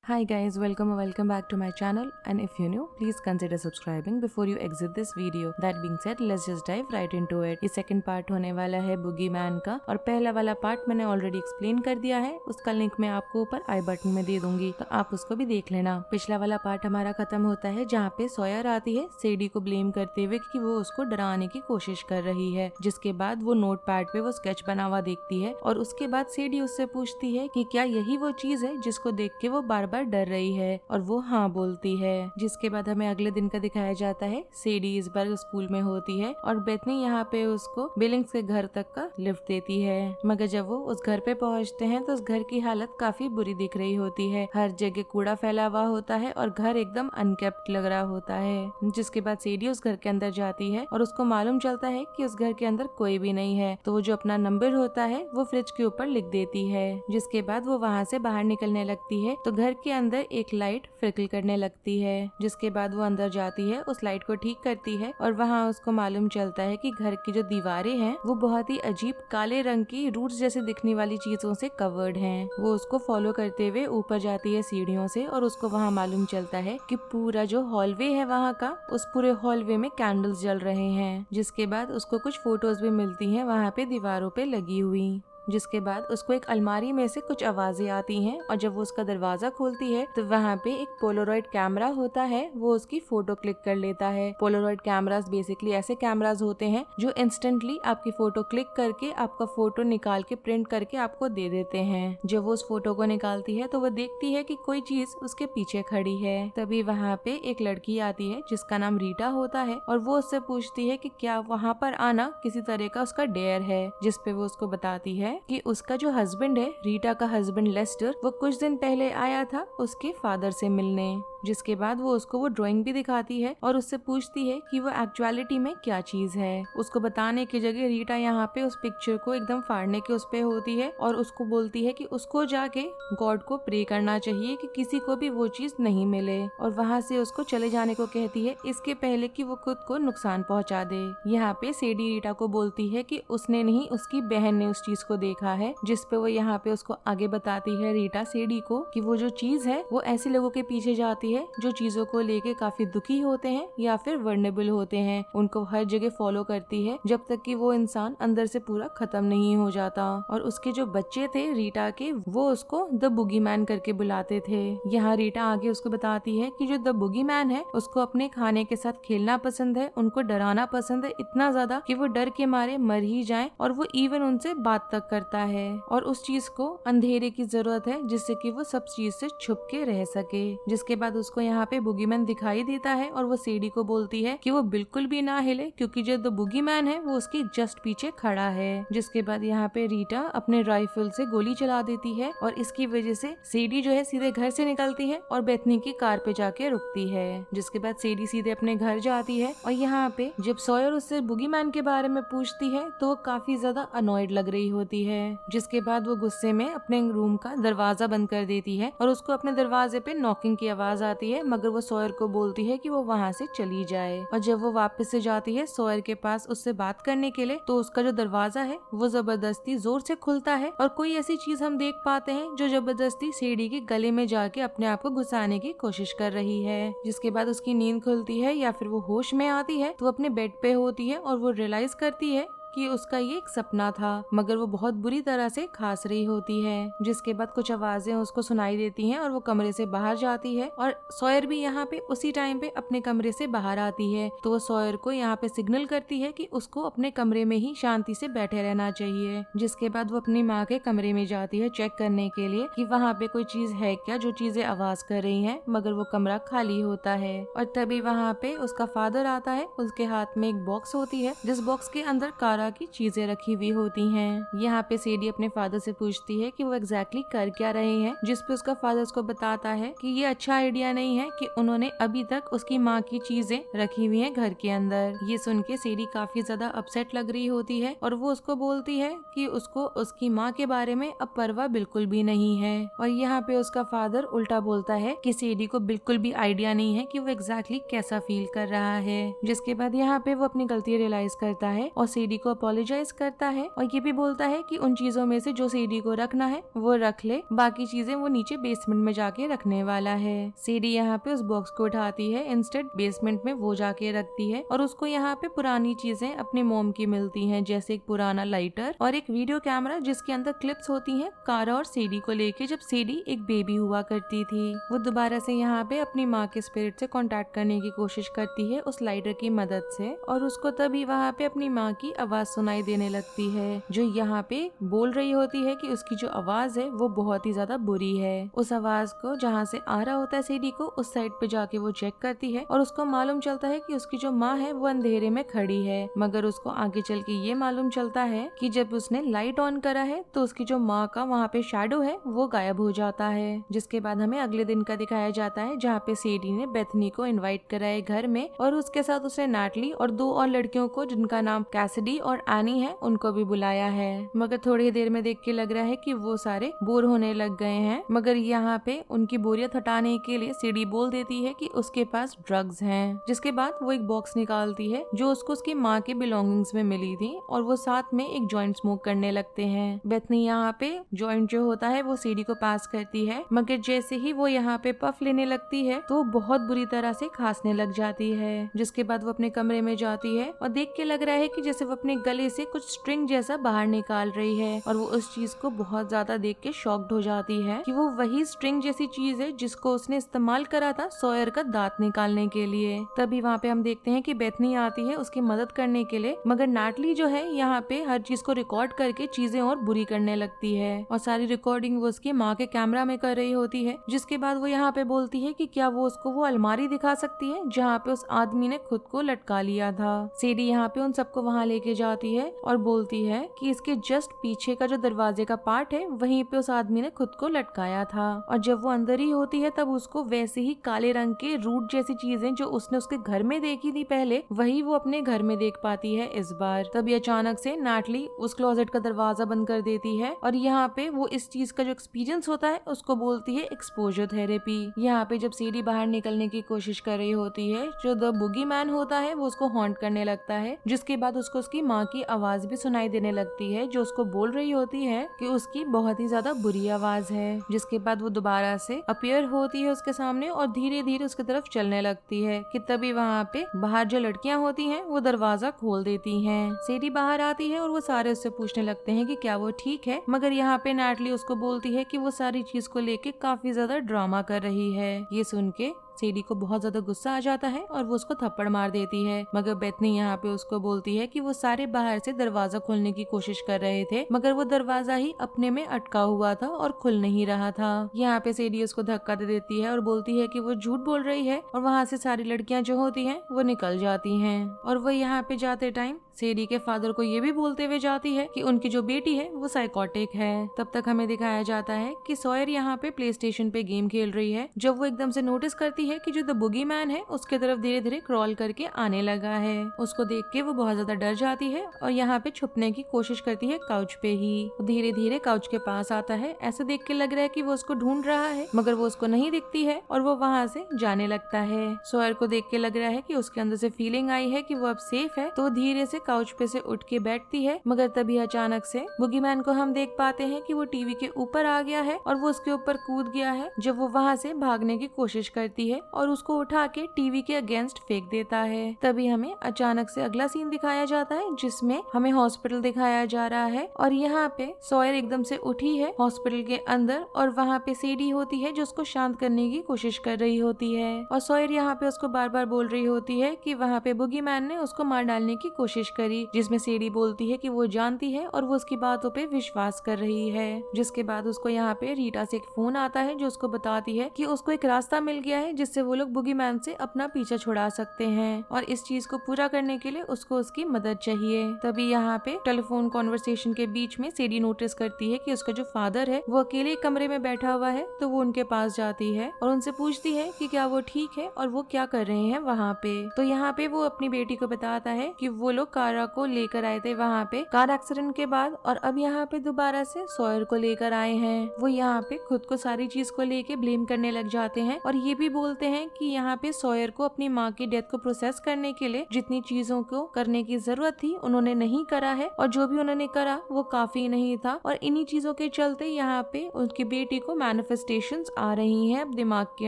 Hi guys, welcome back to my channel, and if you're new, please consider subscribing before you exit this video. That being said, let's just dive right into it. ये second part होने वाला है बुगी man का, और पहला वाला part मैंने already explain कर दिया है। उसका लिंक मैं आपको ऊपर आई बटन में दे दूंगी, तो आप उसको भी देख लेना। पिछला वाला पार्ट हमारा खत्म होता है जहाँ पे सॉयर आती है सेडी को ब्लेम करते हुए कि वो उसको डराने की कोशिश कर रही है। जिसके बाद वो नोट पैड पे वो स्केच बना हुआ देखती है, और उसके बाद सेडी उससे पूछती है कि क्या यही वो चीज है जिसको देख के वो बार बार डर रही है, और वो हाँ बोलती है। जिसके बाद हमें अगले दिन का दिखाया जाता है। सेडी इस बार स्कूल में होती है और बेथनी यहाँ पे उसको बिलिंग्स के घर तक का लिफ्ट देती है। मगर जब वो उस घर पे पहुँचते हैं तो उस घर की हालत काफी बुरी दिख रही होती है। हर जगह कूड़ा फैला हुआ होता है और घर एकदम अनकेप्ट लग रहा होता है। जिसके बाद सेडी उस घर के अंदर जाती है और उसको मालूम चलता है कि उस घर के अंदर कोई भी नहीं है, तो वो जो अपना नंबर होता है वो फ्रिज के ऊपर लिख देती है। जिसके बाद वो वहाँ से बाहर निकलने लगती है तो घर के अंदर एक लाइट फ्रिकल करने लगती है। जिसके बाद वो अंदर जाती है, उस लाइट को ठीक करती है, और वहाँ उसको मालूम चलता है कि घर की जो दीवारें हैं वो बहुत ही अजीब काले रंग की रूट्स जैसे दिखने वाली चीजों से कवर्ड हैं। वो उसको फॉलो करते हुए ऊपर जाती है सीढ़ियों से, और उसको वहाँ मालूम चलता है कि पूरा जो हॉलवे है वहाँ का, उस पूरे हॉलवे में कैंडल्स जल रहे हैं। जिसके बाद उसको कुछ फोटोज भी मिलती हैं वहाँ पे दीवारों पे लगी हुई। जिसके बाद उसको एक अलमारी में से कुछ आवाजें आती हैं, और जब वो उसका दरवाजा खोलती है तो वहाँ पे एक पोलरॉइड कैमरा होता है। वो उसकी फोटो क्लिक कर लेता है। पोलरॉइड कैमरास बेसिकली ऐसे कैमरास होते हैं जो इंस्टेंटली आपकी फोटो क्लिक करके आपका फोटो निकाल के प्रिंट करके आपको दे देते हैं। जब वो उस फोटो को निकालती है तो वो देखती है कि कोई चीज उसके पीछे खड़ी है। तभी वहाँ पे एक लड़की आती है जिसका नाम रीटा होता है, और वो उससे पूछती है कि क्या वहाँ पर आना किसी तरह का उसका डेयर है। जिसपे वो उसको बताती है कि उसका जो हस्बैंड है, रीटा का हस्बैंड लेस्टर, वो कुछ दिन पहले आया था उसके फादर से मिलने। जिसके बाद वो उसको वो ड्राइंग भी दिखाती है और उससे पूछती है कि वो एक्चुअलिटी में क्या चीज है। उसको बताने की जगह रीटा यहाँ पे उस पिक्चर को एकदम फाड़ने के उस पे होती है, और उसको बोलती है कि उसको जाके गॉड को प्रे करना चाहिए कि किसी को भी वो चीज नहीं मिले, और वहाँ से उसको चले जाने को कहती है इसके पहले कि वो खुद को नुकसान पहुँचा दे। यहाँ पे सेडी रीटा को बोलती है कि उसने नहीं, उसकी बहन ने उस चीज को देखा है। जिसपे वो यहाँ पे उसको आगे बताती है रीटा सेडी को कि वो जो चीज है वो ऐसे लोगों के पीछे जाती है जो चीजों को लेके काफी दुखी होते हैं या फिर वर्नेबल होते हैं। उनको हर जगह फॉलो करती है जब तक कि वो इंसान अंदर से पूरा खत्म नहीं हो जाता। और उसके जो बच्चे थे रीटा के, वो उसको द बुगी मैन करके बुलाते थे। यहाँ रीटा आगे उसको बताती है कि जो द बुगी मैन है उसको अपने खाने के साथ खेलना पसंद है, उनको डराना पसंद है, इतना ज्यादा कि वो डर के मारे मर ही जाए, और वो इवन उनसे बात तक करता है। और उस चीज को अंधेरे की जरूरत है जिससे कि वो सब चीज से छुप के रह सके। जिसके बाद उसको यहाँ पे बुगीमैन दिखाई देता है, और वो सेडी को बोलती है कि वो बिल्कुल भी ना हिले, क्योंकि जो द बुगीमैन है वो उसके जस्ट पीछे खड़ा है। जिसके बाद यहाँ पे रीटा अपने राइफल से गोली चला देती है, और इसकी वजह से सेडी जो है सीधे घर से निकलती है और बेथनी की कार पे जाके रुकती है। जिसके बाद सेडी सीधे अपने घर जाती है, और यहाँ पे जब सॉयर उससे बुगीमैन के बारे में पूछती है तो वो काफी ज्यादा अनॉयड लग रही होती है। जिसके बाद वो गुस्से में अपने रूम का दरवाजा बंद कर देती है, और उसको अपने दरवाजे पे नॉकिंग की आवाज आती है, मगर वो सॉयर को बोलती है कि वो वहाँ से चली जाए। और जब वो वापस से जाती है सॉयर के पास उससे बात करने के लिए, तो उसका जो दरवाजा है वो जबरदस्ती जोर से खुलता है, और कोई ऐसी चीज हम देख पाते हैं जो जबरदस्ती सेडी के गले में जाके अपने आप को घुसाने की कोशिश कर रही है। जिसके बाद उसकी नींद खुलती है या फिर वो होश में आती है तो वो अपने बेड पे होती है, और वो रियलाइज करती है कि उसका ये एक सपना था, मगर वो बहुत बुरी तरह से खांस रही होती है। जिसके बाद कुछ आवाजें उसको सुनाई देती हैं और वो कमरे से बाहर जाती है, और सॉयर भी यहाँ पे उसी टाइम पे अपने कमरे से बाहर आती है। तो वो सॉयर को यहाँ पे सिग्नल करती है कि उसको अपने कमरे में ही शांति से बैठे रहना चाहिए। जिसके बाद वो अपनी माँ के कमरे में जाती है चेक करने के लिए कि वहाँ पे कोई चीज है क्या जो चीजें आवाज कर रही है, मगर वो कमरा खाली होता है। और तभी वहाँ पे उसका फादर आता है, उसके हाथ में एक बॉक्स होती है जिस बॉक्स के अंदर कारा की चीजें रखी हुई होती हैं। यहाँ पे सेडी अपने फादर से पूछती है कि वो एग्जैक्टली कर क्या रहे हैं, जिसपे उसका फादर उसको बताता है कि ये अच्छा आइडिया नहीं है कि उन्होंने अभी तक उसकी माँ की चीजें रखी हुई हैं घर के अंदर। ये सुन के सेडी काफी ज्यादा अपसेट लग रही होती है, और वो उसको बोलती है कि उसको उसकी माँ के बारे में अब परवाह बिल्कुल भी नहीं है। और यहाँ पे उसका फादर उल्टा बोलता है कि सेडी को बिल्कुल भी आइडिया नहीं है कि वो एग्जैक्टली कैसा फील कर रहा है। जिसके बाद यहाँ पे वो अपनी गलती रियलाइज करता है और सेडी को अपोलोजाइज करता है और ये भी बोलता है कि उन चीजों में से जो सीडी को रखना है वो रख ले, बाकी चीजें वो नीचे बेसमेंट में जाके रखने वाला है। सीडी यहाँ पे उस बॉक्स को उठाती है, इंस्टेड बेसमेंट में वो जाके रखती है और उसको यहाँ पे पुरानी चीजें अपनी मोम की मिलती हैं, जैसे एक पुराना लाइटर और एक वीडियो कैमरा जिसके अंदर क्लिप्स होती हैं कारा और सीडी को लेके, जब सीडी एक बेबी हुआ करती थी। वो दोबारा से यहाँ पे अपनी माँ के स्पिरिट से कांटेक्ट करने की कोशिश करती है उस लाइटर की मदद से, और उसको तभी वहाँ पे अपनी माँ की आवाज सुनाई देने लगती है, जो यहाँ पे बोल रही होती है कि उसकी जो आवाज है वो बहुत ही ज्यादा बुरी है। उस आवाज को जहाँ से आ रहा होता है सीडी को, उस साइड पे जाके वो चेक करती है और उसको मालूम चलता है कि उसकी जो माँ है वो अंधेरे में खड़ी है, मगर उसको आगे चल के ये मालूम चलता है कि जब उसने लाइट ऑन करा है तो उसकी जो माँ का वहाँ पे शैडो है वो गायब हो जाता है। जिसके बाद हमें अगले दिन का दिखाया जाता है जहाँ पे सीडी ने बेथनी को इनवाइट करा है घर में, और उसके साथ उसने नैटली और 2 और लड़कियों को जिनका नाम कैसिडी और एनी है उनको भी बुलाया है। मगर थोड़ी देर में देख के लग रहा है कि वो सारे बोर होने लग गए हैं, मगर यहाँ पे उनकी बोरियत हटाने के लिए सीडी बोल देती है कि उसके पास ड्रग्स हैं। जिसके बाद वो एक बॉक्स निकालती है जो उसको उसकी माँ के बिलोंगिंग्स में मिली थी, और वो साथ में एक जॉइंट स्मोक करने लगते हैं। बेथनी यहाँ पे जॉइंट जो होता है वो सीडी को पास करती है, मगर जैसे ही वो यहाँ पे पफ लेने लगती है तो बहुत बुरी तरह से खांसने लग जाती है। जिसके बाद वो अपने कमरे में जाती है और देख के लग रहा है कि जैसे वो अपने गले से कुछ स्ट्रिंग जैसा बाहर निकाल रही है, और वो उस चीज को बहुत ज्यादा देख के शॉक्ड हो जाती है कि वो वही स्ट्रिंग जैसी चीज है जिसको उसने इस्तेमाल करा था सॉयर का दांत निकालने के लिए। तभी वहाँ पे हम देखते हैं कि बेथनी आती है उसकी मदद करने के लिए, मगर नैटली जो है यहाँ पे हर चीज को रिकॉर्ड करके चीजें और बुरी करने लगती है, और सारी रिकॉर्डिंग वो उसकी माँ के कैमरा में कर रही होती है। जिसके बाद वो यहाँ पे बोलती है कि क्या वो उसको वो अलमारी दिखा सकती है जहाँ पे उस आदमी ने खुद को लटका लिया था। सीडी यहाँ पे उन सबको वहाँ लेके जाती है और बोलती है कि इसके जस्ट पीछे का जो दरवाजे का पार्ट है वहीं पे उस आदमी ने खुद को लटकाया था, और जब वो अंदर ही होती है तब उसको वैसे ही काले रंग के रूट जैसी चीजें जो उसने उसके घर में देखी थी पहले, वही वो अपने घर में देख पाती है इस बार। तभी अचानक से नैटली उस क्लोजेट का दरवाजा बंद कर देती है, और यहाँ पे वो इस चीज का जो एक्सपीरियंस होता है उसको बोलती है एक्सपोजर थेरेपी। यहाँ पे जब सीडी बाहर निकलने की कोशिश कर रही होती है, जो द बुगी मैन होता है वो उसको हॉन्ट करने लगता है। जिसके बाद उसको उसकी माँ की आवाज भी सुनाई देने लगती है, जो उसको बोल रही होती है कि उसकी बहुत ही ज्यादा बुरी आवाज है। जिसके बाद वो दोबारा से अपीयर होती है उसके सामने और धीरे धीरे उसकी तरफ चलने लगती है कि तभी वहाँ पे बाहर जो लड़कियां होती हैं वो दरवाजा खोल देती हैं। सीडी बाहर आती है और वो सारे उससे पूछने लगते हैं कि क्या वो ठीक है, मगर यहाँ पे नैटली उसको बोलती है कि वो सारी चीज को लेके काफी ज्यादा ड्रामा कर रही है। ये सुन के सीडी को बहुत ज्यादा गुस्सा आ जाता है और वो उसको थप्पड़ मार देती है, मगर बेथनी यहाँ पे उसको बोलती है कि वो सारे बाहर से दरवाजा खोलने की कोशिश कर रहे थे, मगर वो दरवाजा ही अपने में अटका हुआ था और खुल नहीं रहा था। यहाँ पे सीडी उसको धक्का दे देती है और बोलती है कि वो झूठ बोल रही है, और वहाँ से सारी लड़कियां जो होती हैं वो निकल जाती हैं। और वो यहाँ पे जाते टाइम सीडी के फादर को ये भी बोलते हुए जाती है कि उनकी जो बेटी है वो साइकोटिक है। तब तक हमें दिखाया जाता है कि सॉयर यहाँ पे प्ले स्टेशन पे गेम खेल रही है, जब वो एकदम से नोटिस करती है कि जो द बुगी मैन है उसके तरफ धीरे धीरे क्रॉल करके आने लगा है। उसको देख के वो बहुत ज्यादा डर जाती है और यहाँ पे छुपने की कोशिश करती है काउच पे ही। धीरे धीरे काउच के पास आता है, ऐसे देख के लग रहा है कि वो उसको ढूंढ रहा है, मगर वो उसको नहीं दिखती है और वो वहाँ से जाने लगता है। सॉयर को देख के लग रहा है कि उसके अंदर से फीलिंग आई है कि वो अब सेफ है, तो धीरे से काउच पे से उठ के बैठती है, मगर तभी अचानक से बुगीमैन को हम देख पाते हैं कि वो टीवी के ऊपर आ गया है और वो उसके ऊपर कूद गया है। जब वो वहाँ से भागने की कोशिश करती है और उसको उठा के टीवी के अगेंस्ट फेंक देता है। तभी हमें अचानक से अगला सीन दिखाया जाता है जिसमें हमें हॉस्पिटल दिखाया जा रहा है, और यहाँ पे सॉयर एकदम से उठी है हॉस्पिटल के अंदर, और वहाँ पे सीडी होती है जो उसको शांत करने की कोशिश कर रही होती है, और सॉयर यहाँ पे उसको बार बार बोल रही होती है कि वहाँ पे बुगीमैन ने उसको मार डालने की कोशिश करी, जिसमें सीडी बोलती है कि वो जानती है और वो उसकी बातों पे विश्वास कर रही है। जिसके बाद उसको यहाँ पे रीटा से एक फोन आता है जो उसको बताती है कि उसको एक रास्ता मिल गया है जिससे वो लोग बुगीमैन से अपना पीछा छुड़ा सकते हैं, और इस चीज को पूरा करने के लिए उसको उसकी मदद चाहिए। तभी यहाँ पे टेलीफोन कॉन्वर्सेशन के बीच में सीडी नोटिस करती है कि उसका जो फादर है वो अकेले कमरे में बैठा हुआ है, तो वो उनके पास जाती है और उनसे पूछती है कि क्या वो ठीक है और वो क्या कर रहे हैं वहाँ पे। तो यहाँ पे वो अपनी बेटी को बताता है कि वो लोग कारा को लेकर आए थे वहाँ पे कार एक्सीडेंट के बाद, और अब यहाँ पे दोबारा से सॉयर को लेकर आए हैं। वो यहाँ पे खुद को सारी चीज को लेके ब्लेम करने लग जाते हैं और ये भी बोलते हैं कि यहाँ पे सॉयर को अपनी माँ की डेथ को प्रोसेस करने के लिए जितनी चीजों को करने की जरूरत थी उन्होंने नहीं करा है, और जो भी उन्होंने करा वो काफी नहीं था, और इन्हीं चीजों के चलते यहाँ पे उनकी बेटी को मैनिफेस्टेशंस आ रही हैं अब दिमाग के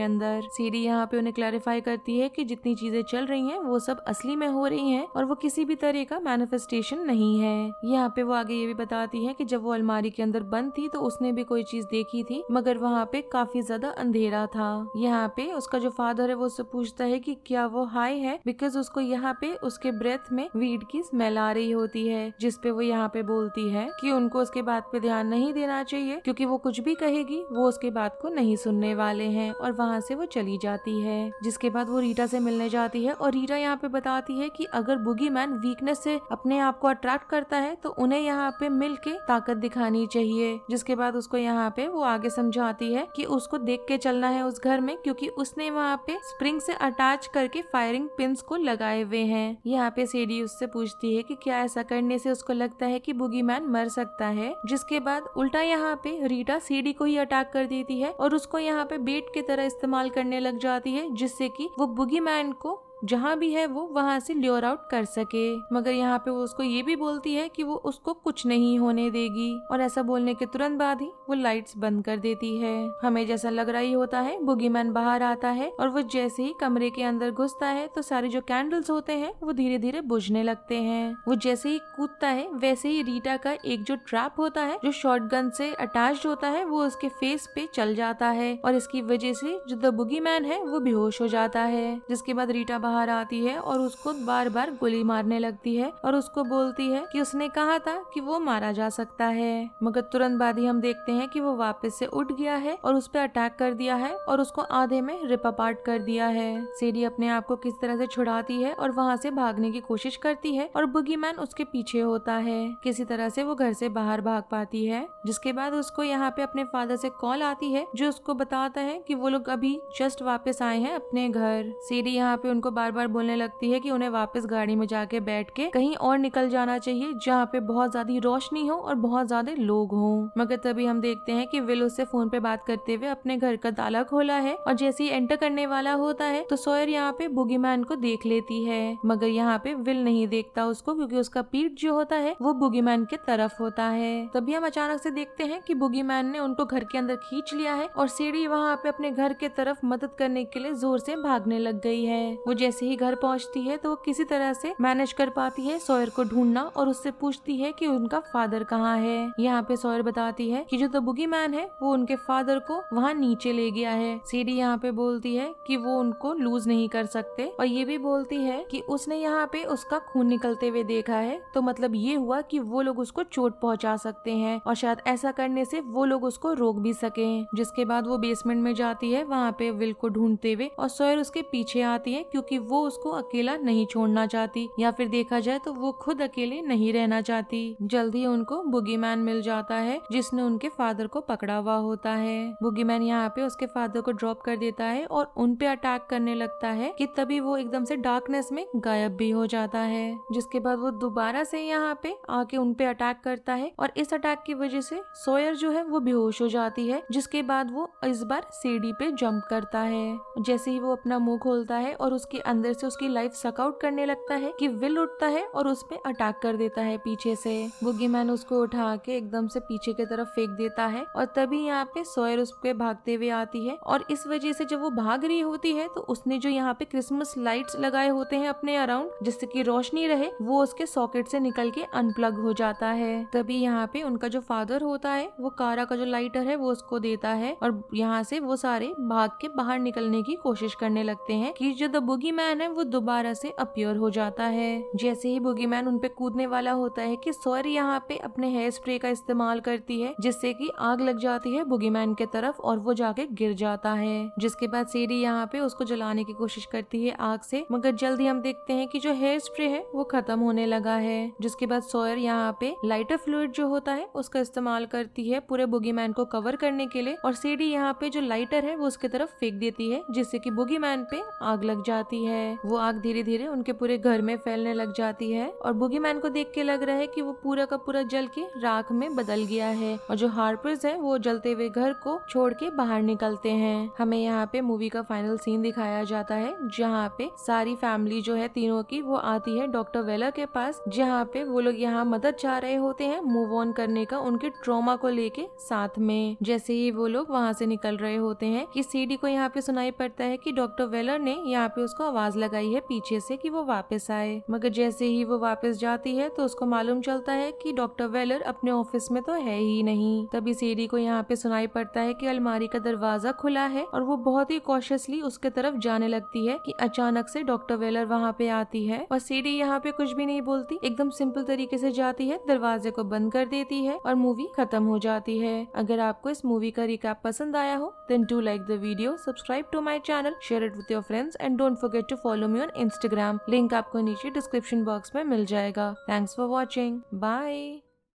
अंदर। सीडी यहाँ पे उन्हें क्लैरिफाई करती है कि जितनी चीजें चल रही हैं वो सब असली में हो रही हैं और वो किसी भी तरह का मैनिफेस्टेशन नहीं है। यहाँ पे वो आगे ये भी बताती है कि जब वो अलमारी के अंदर बंद थी तो उसने भी कोई चीज देखी थी, मगर वहाँ पे काफी ज्यादा अंधेरा था। यहाँ पे उसका जो फादर है वो उससे पूछता है कि क्या वो हाई है, बिकॉज उसको यहाँ पे उसके ब्रेथ में वीड की स्मेल आ रही होती है, जिसपे वो यहाँ पे बोलती है कि उनको उसके बात पे ध्यान नहीं देना चाहिए क्योंकि वो कुछ भी कहेगी वो उसके बात को नहीं सुनने वाले हैं, और वहाँ से वो चली जाती है। जिसके बाद वो रीटा से मिलने जाती है और रीटा यहाँ पे बताती है कि अगर बुगी मैन वीकनेस से अपने आप को अट्रैक्ट करता है तो उन्हें यहाँ पे मिल के ताकत दिखानी चाहिए। जिसके बाद उसको यहाँ पे वो आगे समझाती है कि उसको देख के चलना है उस घर में, क्योंकि उसने वहाँ पे स्प्रिंग से अटैच करके फायरिंग पिन्स को लगाए हुए हैं। यहाँ पे सीडी उससे पूछती है कि क्या ऐसा करने से उसको लगता है कि बुगी मैन मर सकता है। जिसके बाद उल्टा यहाँ पे रीटा सीडी को ही अटैक कर देती है और उसको यहाँ पे बेट की तरह इस्तेमाल करने लग जाती है, जिससे कि वो बुगी मैन को जहाँ भी है वो वहाँ से ल्योर आउट कर सके। मगर यहाँ पे वो उसको ये भी बोलती है कि वो उसको कुछ नहीं होने देगी, और ऐसा बोलने के तुरंत बाद ही वो लाइट्स बंद कर देती है। हमें जैसा लग रहा ही होता है बुगीमैन बाहर आता है और वो जैसे ही कमरे के अंदर घुसता है तो सारे जो कैंडल्स होते हैं वो धीरे धीरे बुझने लगते हैं। वो जैसे ही कूदता है वैसे ही रीटा का एक जो ट्रैप होता है जो शॉटगन से अटैच होता है वो उसके फेस पे चल जाता है, और इसकी वजह से जो द बुगीमैन है वो बेहोश हो जाता है। जिसके बाद रीटा बाहर आती है और उसको बार बार गोली मारने लगती है और उसको बोलती है कि उसने कहा था कि वो मारा जा सकता है, मगर तुरंत बाद ही हम देखते हैं कि वो वापस से उठ गया है और उस पर अटैक कर दिया है और उसको आधे में रिप अपार्ट कर दिया है। सीडी अपने आप को किस तरह से छुड़ाती है और वहाँ से भागने की कोशिश करती है और बुगीमैन उसके पीछे होता है। किसी तरह से वो घर से बाहर भाग पाती है। जिसके बाद उसको यहाँ पे अपने फादर से कॉल आती है जो उसको बताता है कि वो लोग अभी जस्ट वापस आए हैं अपने घर। सीडी यहाँ पे उनको बार बार बोलने लगती है कि उन्हें वापस गाड़ी में जाके बैठ के कहीं और निकल जाना चाहिए जहाँ पे बहुत ज्यादा रोशनी हो और बहुत ज्यादा लोग हों। मगर तभी हम देखते हैं कि विल उससे फोन पे बात करते हुए अपने घर का ताला खोला है और जैसे ही एंटर करने वाला होता है तो सॉयर यहाँ पे बुगीमैन को देख लेती है, मगर यहाँ पे विल नहीं देखता उसको क्योंकि उसका पीठ जो होता है वो बुगीमैन के तरफ होता है। तभी हम अचानक से देखते हैं कि बुगीमैन ने उनको घर के अंदर खींच लिया है और सीढ़ी वहाँ पे अपने घर के तरफ मदद करने के लिए जोर से भागने लग गई है। वो जैसे ही घर पहुँचती है तो वो किसी तरह से मैनेज कर पाती है सॉयर को ढूंढना और उससे पूछती है कि उनका फादर कहाँ है। यहाँ पे सॉयर बताती है कि जो द बुगीमैन है वो उनके फादर को वहाँ नीचे ले गया है। सीडी यहाँ पे बोलती है कि वो उनको लूज नहीं कर सकते और ये भी बोलती है कि उसने यहाँ पे उसका खून निकलते हुए देखा है, तो मतलब ये हुआ कि वो लोग उसको चोट पहुँचा सकते हैं और शायद ऐसा करने से वो लोग उसको रोक भी सके। जिसके बाद वो बेसमेंट में जाती है वहाँ पे विल को ढूंढते हुए और सॉयर उसके पीछे आती है क्योंकि वो उसको अकेला नहीं छोड़ना चाहती, या फिर देखा जाए तो वो खुद अकेले नहीं रहना चाहती। जल्दी उनको बुगीमैन मिल जाता है जिसने उनके फादर को पकड़ा हुआ होता है। बुगीमैन यहाँ पे उसके फादर को ड्रॉप कर देता है और उन पे अटैक करने लगता है कि तभी वो एकदम से डार्कनेस में गायब भी हो जाता है। जिसके बाद वो दोबारा से यहाँ पे आके उन पे अटैक करता है और इस अटैक की वजह से सॉयर जो है वो बेहोश हो जाती है। जिसके बाद वो इस बार सीढ़ी पे जंप करता है। जैसे ही वो अपना मुंह खोलता है और उसके अंदर से उसकी लाइफ सक आउट करने लगता है कि विल उठता है और उस पे अटैक कर देता है पीछे से। बुगीमैन उसको उठा के एकदम से पीछे की तरफ फेंक देता है और तभी यहाँ पे सॉयर उस पे भागते हुए आती है और इस वजह से जब वो भाग रही होती है तो उसने जो यहाँ पे क्रिसमस लाइट्स लगाए होते हैं अपने अराउंड जिससे कि रोशनी रहे, वो उसके सॉकेट से निकल के अनप्लग हो जाता है। तभी यहाँ पे उनका जो फादर होता है वो कारा का जो लाइटर है वो उसको देता है और यहाँ से वो सारे भाग के बाहर निकलने की कोशिश करने लगते हैं कि जो द बुगीमैन है वो दोबारा से अपीयर हो जाता है। जैसे ही बुगीमैन उन पे कूदने वाला होता है कि सॉयर यहाँ पे अपने हेयर स्प्रे का इस्तेमाल करती है जिससे कि आग लग जाती है बुगीमैन के तरफ और वो जाके गिर जाता है। जिसके बाद सीडी यहाँ पे उसको जलाने की कोशिश करती है आग से, मगर जल्दी हम देखते हैं कि जो हेयर स्प्रे है वो खत्म होने लगा है। जिसके बाद सॉयर यहाँ पे लाइटर फ्लूइड जो होता है उसका इस्तेमाल करती है पूरे बुगीमैन को कवर करने के लिए और सीडी यहाँ पे जो लाइटर है वो उसके तरफ फेंक देती है जिससे कि बुगीमैन पे आग लग जाती होती है। वो आग धीरे धीरे उनके पूरे घर में फैलने लग जाती है और बुगीमैन को देख के लग रहा है कि वो पूरा का पूरा जल के राख में बदल गया है और जो हार्पर्स है वो जलते हुए घर को छोड़ के बाहर निकलते हैं। हमें यहाँ पे मूवी का फाइनल सीन दिखाया जाता है जहाँ पे सारी फैमिली जो है तीनों की वो आती है डॉक्टर वेलर के पास, जहाँ पे वो लोग यहाँ मदद चाह रहे होते हैं मूव ऑन करने का उनके ट्रॉमा को लेके साथ में। जैसे ही वो लोग वहाँ से निकल रहे होते हैं कि सीडी को यहाँ पे सुनाई पड़ता है कि डॉक्टर वेलर ने यहाँ पे उसको आवाज लगाई है पीछे से कि वो वापस आए, मगर जैसे ही वो वापस जाती है तो उसको मालूम चलता है कि डॉक्टर वेलर अपने ऑफिस में तो है ही नहीं। तभी सीडी को यहाँ पे सुनाई पड़ता है कि अलमारी का दरवाजा खुला है और वो बहुत ही कॉशियसली उसके तरफ जाने लगती है कि अचानक से डॉक्टर वेलर वहाँ पे आती है और सीडी यहाँ पे कुछ भी नहीं बोलती, एकदम सिंपल तरीके से जाती है, दरवाजे को बंद कर देती है और मूवी खत्म हो जाती है। अगर आपको इस मूवी का रिकैप पसंद आया हो then do like the video, subscribe to my channel, share it with your friends and don't forget to follow me on Instagram. Link आपको नीचे डिस्क्रिप्शन बॉक्स में मिल जाएगा। Thanks for watching, bye.